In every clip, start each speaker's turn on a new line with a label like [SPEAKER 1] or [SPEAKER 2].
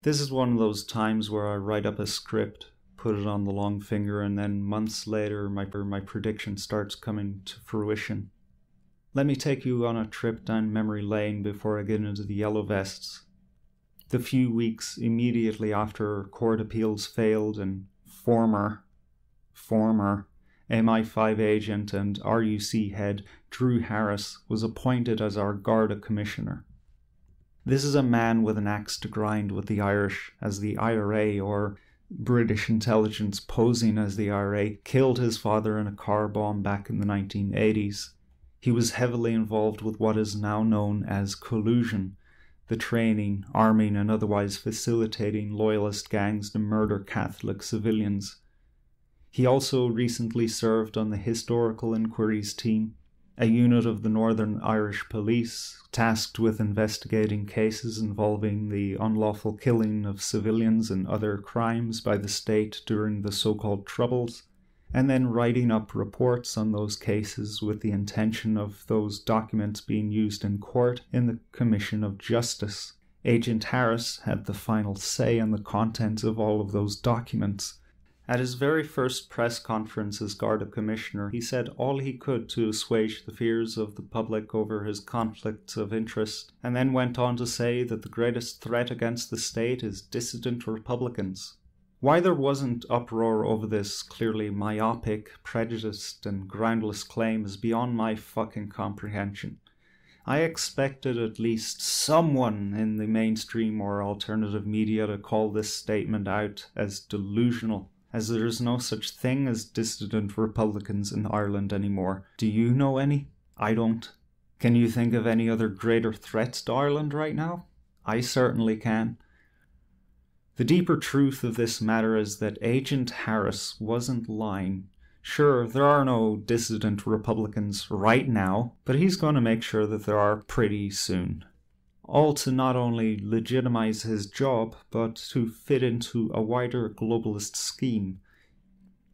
[SPEAKER 1] This is one of those times where I write up a script, put it on the long finger, and then months later my prediction starts coming to fruition. Let me take you on a trip down memory lane before I get into the Yellow Vests. The few weeks immediately after court appeals failed and former MI5 agent and RUC head Drew Harris was appointed as our Garda Commissioner. This is a man with an axe to grind with the Irish, as the IRA, or British intelligence posing as the IRA, killed his father in a car bomb back in the 1980s. He was heavily involved with what is now known as collusion, the training, arming and otherwise facilitating loyalist gangs to murder Catholic civilians. He also recently served on the Historical Inquiries Team, a unit of the Northern Irish Police tasked with investigating cases involving the unlawful killing of civilians and other crimes by the state during the so-called Troubles, and then writing up reports on those cases with the intention of those documents being used in court in the commission of justice. Agent Harris had the final say on the contents of all of those documents. At his very first press conference as Garda Commissioner, he said all he could to assuage the fears of the public over his conflicts of interest, and then went on to say that the greatest threat against the state is dissident Republicans. Why there wasn't uproar over this clearly myopic, prejudiced, and groundless claim is beyond my fucking comprehension. I expected at least someone in the mainstream or alternative media to call this statement out as delusional, as there is no such thing as dissident Republicans in Ireland anymore. Do you know any? I don't. Can you think of any other greater threats to Ireland right now? I certainly can. The deeper truth of this matter is that Agent Harris wasn't lying. Sure, there are no dissident Republicans right now, but he's going to make sure that there are pretty soon. All to not only legitimize his job, but to fit into a wider globalist scheme.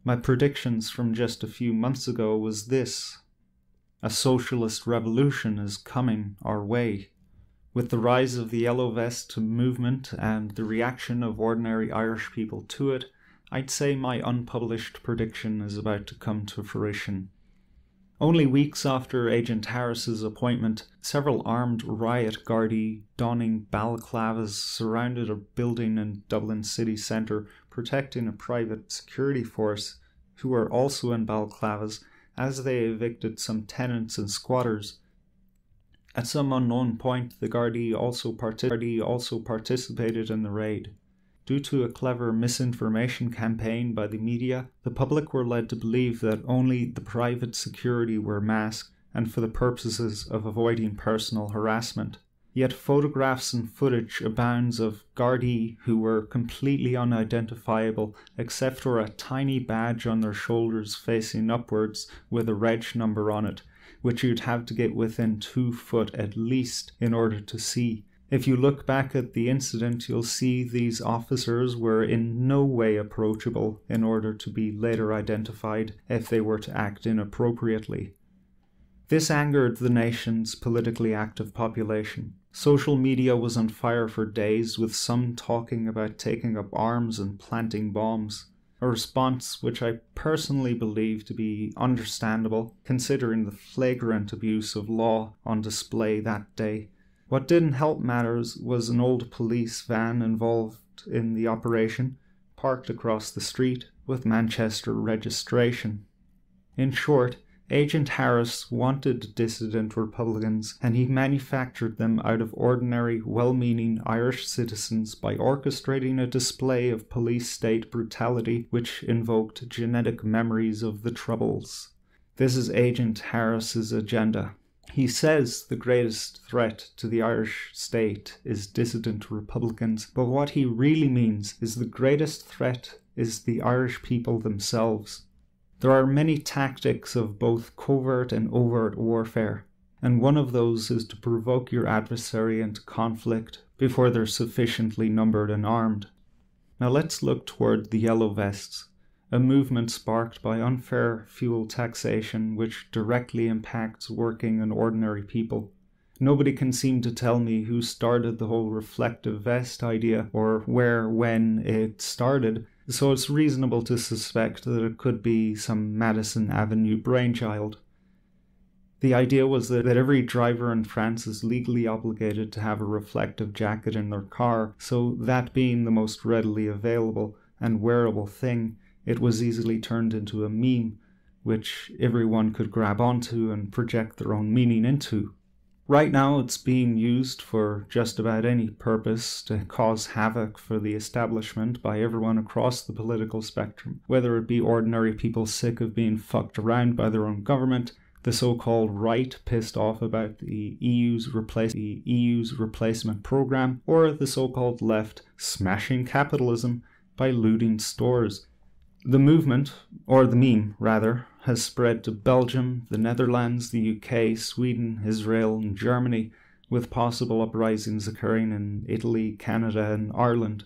[SPEAKER 1] My predictions from just a few months ago was this: a socialist revolution is coming our way. With the rise of the Yellow Vest movement and the reaction of ordinary Irish people to it, I'd say my unpublished prediction is about to come to fruition. Only weeks after Agent Harris's appointment, several armed riot Gardaí donning balaclavas surrounded a building in Dublin city centre, protecting a private security force who were also in balaclavas as they evicted some tenants and squatters. At some unknown point, the Gardaí also participated in the raid. Due to a clever misinformation campaign by the media, the public were led to believe that only the private security were masked and for the purposes of avoiding personal harassment. Yet photographs and footage abounds of Gardaí who were completely unidentifiable except for a tiny badge on their shoulders facing upwards with a reg number on it, which you'd have to get within 2 foot at least in order to see. If you look back at the incident, you'll see these officers were in no way approachable in order to be later identified if they were to act inappropriately. This angered the nation's politically active population. Social media was on fire for days, with some talking about taking up arms and planting bombs, a response which I personally believe to be understandable considering the flagrant abuse of law on display that day. What didn't help matters was an old police van involved in the operation, parked across the street with Manchester registration. In short, Agent Harris wanted dissident Republicans, and he manufactured them out of ordinary, well-meaning Irish citizens by orchestrating a display of police state brutality which invoked genetic memories of the Troubles. This is Agent Harris's agenda. He says the greatest threat to the Irish state is dissident Republicans, but what he really means is the greatest threat is the Irish people themselves. There are many tactics of both covert and overt warfare, and one of those is to provoke your adversary into conflict before they're sufficiently numbered and armed. Now let's look toward the Yellow Vests, a movement sparked by unfair fuel taxation which directly impacts working and ordinary people. Nobody can seem to tell me who started the whole reflective vest idea or where, when it started, so it's reasonable to suspect that it could be some Madison Avenue brainchild. The idea was that every driver in France is legally obligated to have a reflective jacket in their car, so that being the most readily available and wearable thing, it was easily turned into a meme, which everyone could grab onto and project their own meaning into. Right now it's being used for just about any purpose to cause havoc for the establishment by everyone across the political spectrum, whether it be ordinary people sick of being fucked around by their own government, the so-called right pissed off about the EU's replacement program, or the so-called left smashing capitalism by looting stores. The movement, or the meme rather, has spread to Belgium, the Netherlands, the UK, Sweden, Israel, and Germany, with possible uprisings occurring in Italy, Canada, and Ireland.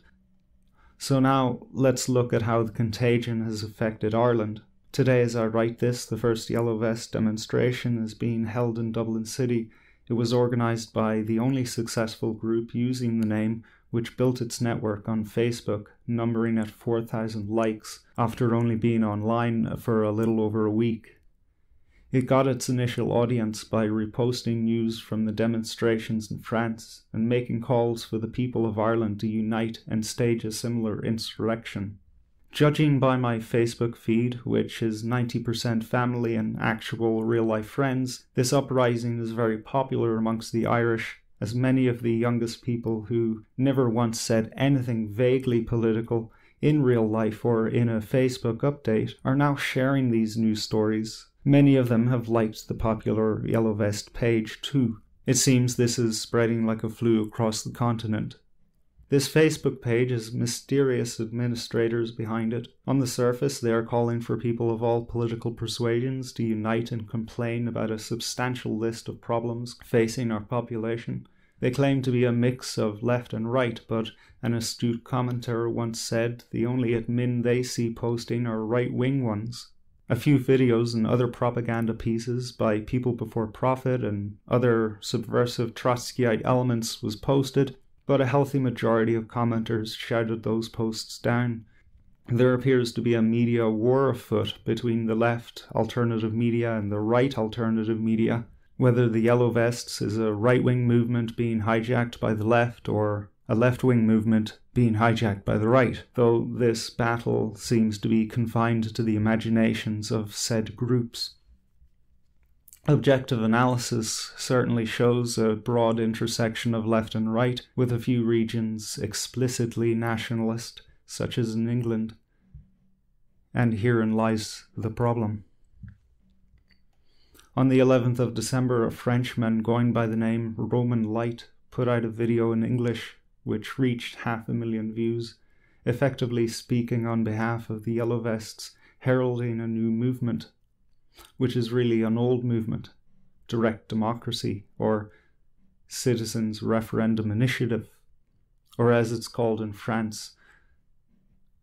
[SPEAKER 1] So now let's look at how the contagion has affected Ireland. Today, as I write this, the first Yellow Vest demonstration is being held in Dublin City. It was organised by the only successful group using the name, which built its network on Facebook, numbering at 4,000 likes, after only being online for a little over a week. It got its initial audience by reposting news from the demonstrations in France and making calls for the people of Ireland to unite and stage a similar insurrection. Judging by my Facebook feed, which is 90% family and actual real-life friends, this uprising is very popular amongst the Irish, as many of the youngest people who never once said anything vaguely political in real life or in a Facebook update are now sharing these news stories. Many of them have liked the popular Yellow Vest page too. It seems this is spreading like a flu across the continent. This Facebook page has mysterious administrators behind it. On the surface, they are calling for people of all political persuasions to unite and complain about a substantial list of problems facing our population. They claim to be a mix of left and right, but an astute commentator once said the only admin they see posting are right-wing ones. A few videos and other propaganda pieces by People Before Profit and other subversive Trotskyite elements was posted, but a healthy majority of commenters shouted those posts down. There appears to be a media war afoot between the left alternative media and the right alternative media, whether the Yellow Vests is a right-wing movement being hijacked by the left or a left-wing movement being hijacked by the right, though this battle seems to be confined to the imaginations of said groups. Objective analysis certainly shows a broad intersection of left and right, with a few regions explicitly nationalist, such as in England. And herein lies the problem. On the 11th of December, a Frenchman going by the name Roman Light put out a video in English which reached 500,000 views, effectively speaking on behalf of the Yellow Vests, heralding a new movement, which is really an old movement, direct democracy, or citizens' referendum initiative, or as it's called in France,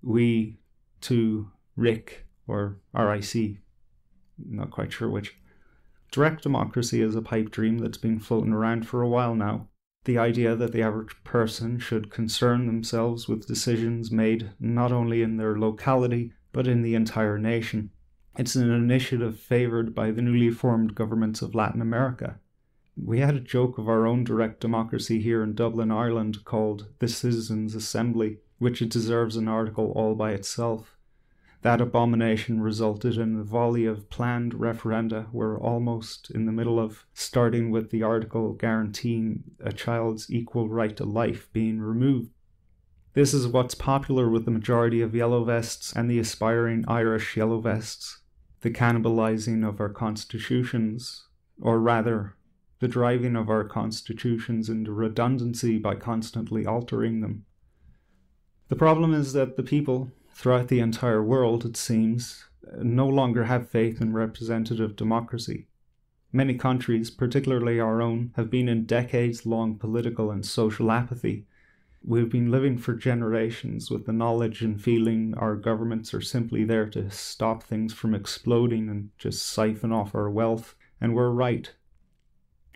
[SPEAKER 1] Oui to Ric, or RIC, not quite sure which. Direct democracy is a pipe dream that's been floating around for a while now. The idea that the average person should concern themselves with decisions made not only in their locality, but in the entire nation. It's an initiative favoured by the newly formed governments of Latin America. We had a joke of our own direct democracy here in Dublin, Ireland, called the Citizens' Assembly, which it deserves an article all by itself. That abomination resulted in a volley of planned referenda where almost in the middle of starting with the article guaranteeing a child's equal right to life being removed. This is what's popular with the majority of Yellow Vests and the aspiring Irish Yellow Vests. The cannibalizing of our constitutions, or rather, the driving of our constitutions into redundancy by constantly altering them. The problem is that the people, throughout the entire world, it seems, no longer have faith in representative democracy. Many countries, particularly our own, have been in decades-long political and social apathy. We've been living for generations with the knowledge and feeling our governments are simply there to stop things from exploding and just siphon off our wealth, and we're right.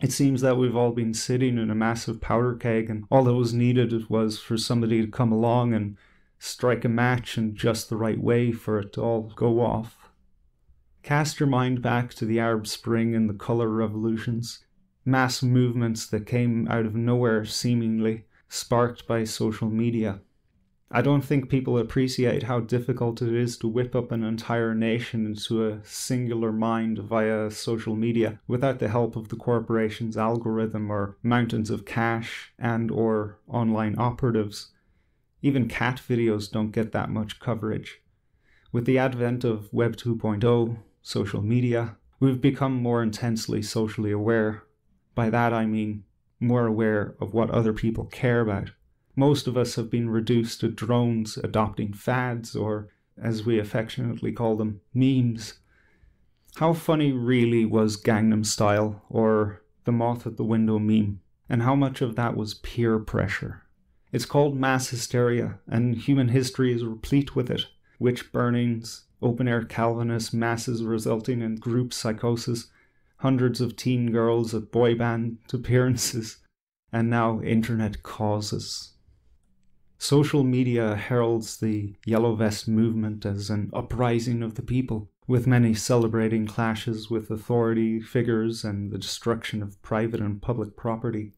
[SPEAKER 1] It seems that we've all been sitting in a massive powder keg, and all that was needed was for somebody to come along and strike a match in just the right way for it to all go off. Cast your mind back to the Arab Spring and the colour revolutions, mass movements that came out of nowhere seemingly, sparked by social media. I don't think people appreciate how difficult it is to whip up an entire nation into a singular mind via social media without the help of the corporation's algorithm or mountains of cash and or online operatives. Even cat videos don't get that much coverage. With the advent of Web 2.0, social media, we've become more intensely socially aware. By that I mean more aware of what other people care about. Most of us have been reduced to drones adopting fads, or, as we affectionately call them, memes. How funny really was Gangnam Style, or the moth at the window meme, and how much of that was peer pressure? It's called mass hysteria, and human history is replete with it. Witch burnings, open-air Calvinist masses resulting in group psychosis, hundreds of teen girls at boy band appearances, and now internet causes. Social media heralds the Yellow Vest movement as an uprising of the people, with many celebrating clashes with authority figures and the destruction of private and public property.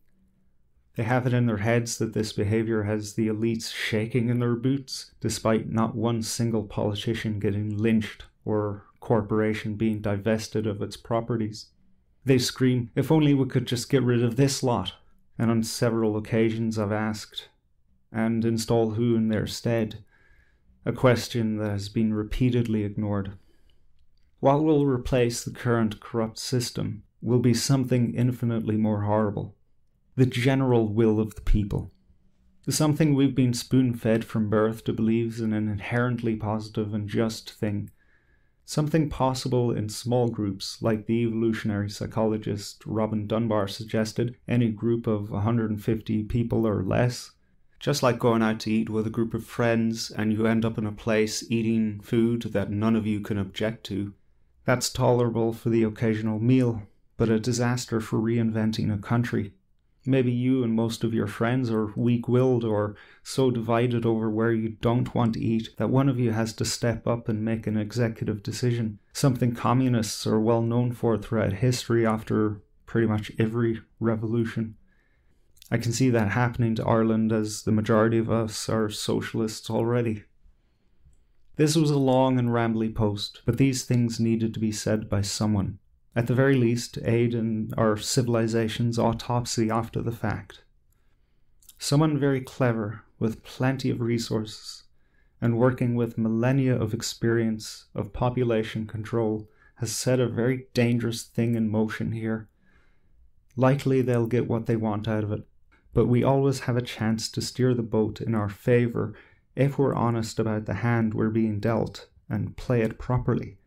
[SPEAKER 1] They have it in their heads that this behaviour has the elites shaking in their boots, despite not one single politician getting lynched or corporation being divested of its properties. They scream, "If only we could just get rid of this lot," and on several occasions I've asked, and install who in their stead? A question that has been repeatedly ignored. What will replace the current corrupt system will be something infinitely more horrible. The general will of the people. Something we've been spoon-fed from birth to believe in an inherently positive and just thing. Something possible in small groups, like the evolutionary psychologist Robin Dunbar suggested, any group of 150 people or less. Just like going out to eat with a group of friends and you end up in a place eating food that none of you can object to. That's tolerable for the occasional meal, but a disaster for reinventing a country. Maybe you and most of your friends are weak-willed or so divided over where you don't want to eat that one of you has to step up and make an executive decision, something communists are well known for throughout history after pretty much every revolution. I can see that happening to Ireland as the majority of us are socialists already. This was a long and rambly post, but these things needed to be said by someone. At the very least, aid in our civilization's autopsy after the fact. Someone very clever, with plenty of resources, and working with millennia of experience of population control, has set a very dangerous thing in motion here. Likely they'll get what they want out of it, but we always have a chance to steer the boat in our favour if we're honest about the hand we're being dealt and play it properly.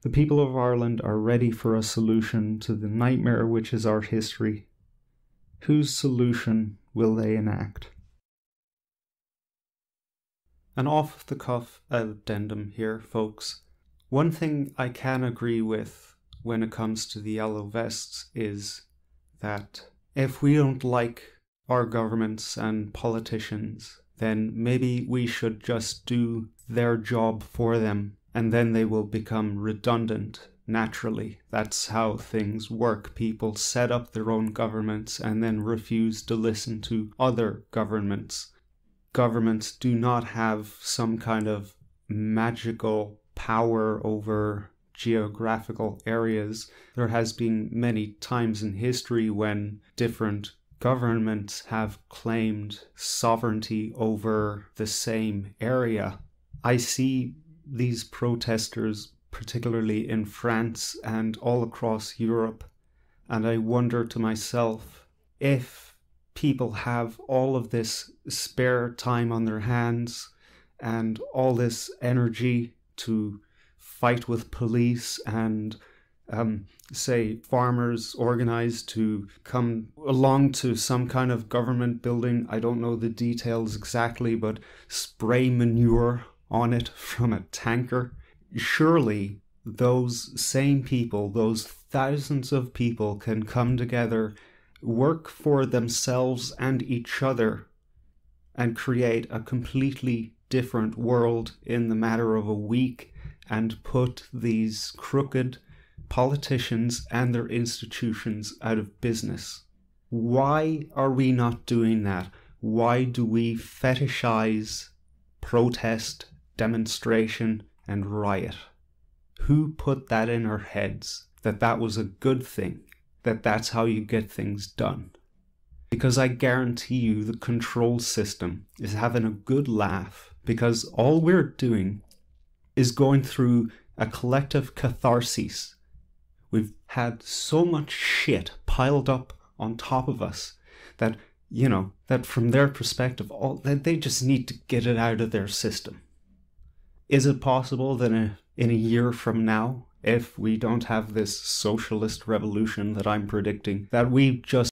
[SPEAKER 1] The people of Ireland are ready for a solution to the nightmare which is our history. Whose solution will they enact? An off-the-cuff addendum here, folks. One thing I can agree with when it comes to the Yellow Vests is that if we don't like our governments and politicians, then maybe we should just do their job for them, and then they will become redundant naturally. That's how things work. People set up their own governments and then refuse to listen to other governments. Governments do not have some kind of magical power over geographical areas. There has been many times in history when different governments have claimed sovereignty over the same area. I see these protesters, particularly in France and all across Europe, and I wonder to myself, if people have all of this spare time on their hands and all this energy to fight with police and say farmers organized to come along to some kind of government building, I don't know the details exactly, but spray manure on it from a tanker. Surely those same people, those thousands of people can come together, work for themselves and each other, and create a completely different world in the matter of a week, and put these crooked politicians and their institutions out of business. Why are we not doing that? Why do we fetishize protest, demonstration, and riot? Who put that in our heads, that that was a good thing, that that's how you get things done? Because I guarantee you the control system is having a good laugh, because all we're doing is going through a collective catharsis. We've had so much shit piled up on top of us that, that from their perspective, that they just need to get it out of their system. Is it possible that in a year from now, if we don't have this socialist revolution that I'm predicting, that we just